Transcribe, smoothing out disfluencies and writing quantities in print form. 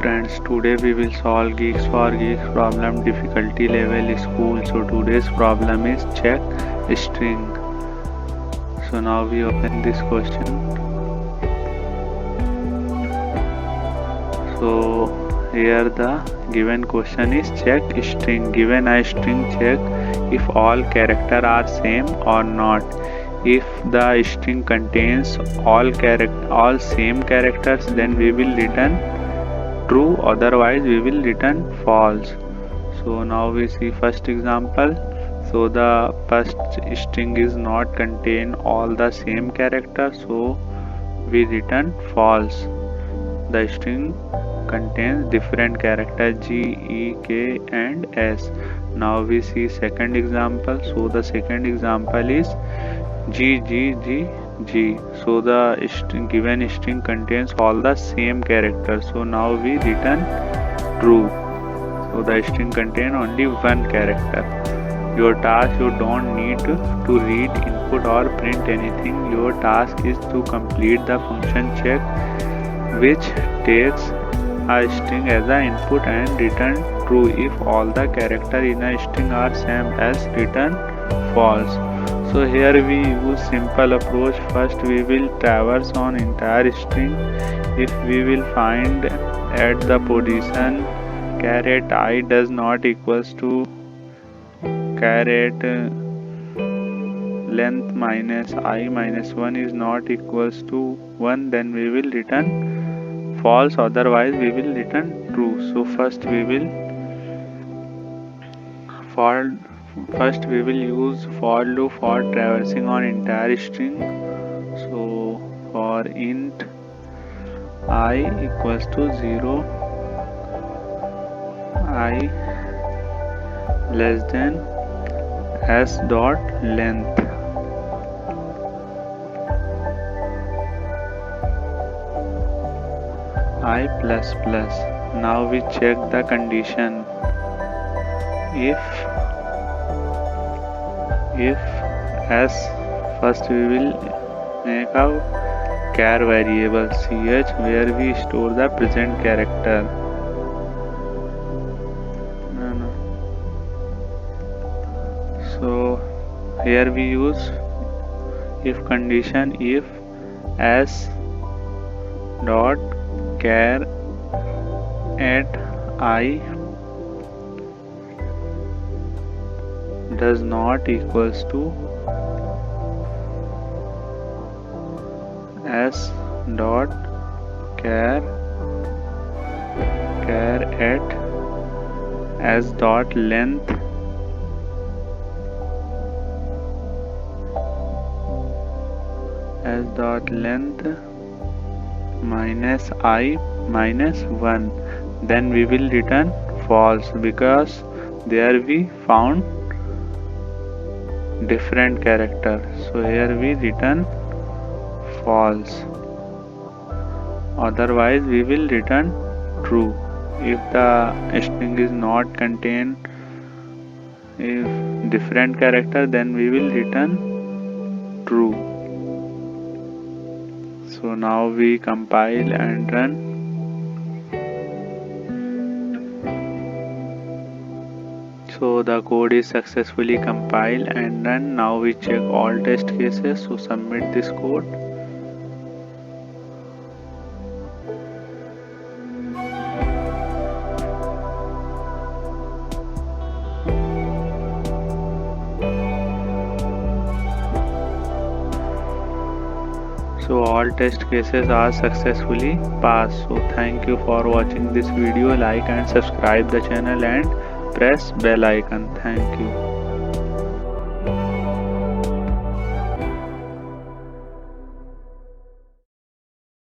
friends, today we will solve Geeks for Geeks problem difficulty level school. So today's problem is check string. So now we open this question. So here the given question is check string. Given a string, check if all characters are same or not. If the string contains all same characters, then we will return true, otherwise we will return false. So now we see first example. So the first string is not contain all the same characters, so we return false. The string contains different characters G, E, K and S. Now we see second example. So the second example is G, G, G, G. So the given string contains all the same characters. So now we return true. So the string contains only one character. Your task, you don't need to read input or print anything. Your task is to complete the function check, which takes a string as an input and return true if all the characters in a string are same as return false. So here we use simple approach. First we will traverse on entire string. If we will find at the position I does not equals to length minus I minus 1 is not equals to 1, then we will return false, otherwise we will return true. So first we will use for loop for traversing on entire string. So for int I equals to 0, I less than s dot length. I plus plus. Now we check the condition. If s, first we will make a char variable ch where we store the present character. So here we use if condition if s dot char at I does not equals to s dot char at s dot length minus I minus 1, then we will return false because there we found different character. So here we return false, otherwise we will return true. If the string is not contain different character, then we will return true. So now we compile and run. So the code is successfully compiled and run. Now we check all test cases. So submit this code. So all test cases are successfully passed. So thank you for watching this video. Like and subscribe the channel and press bell icon. Thank you.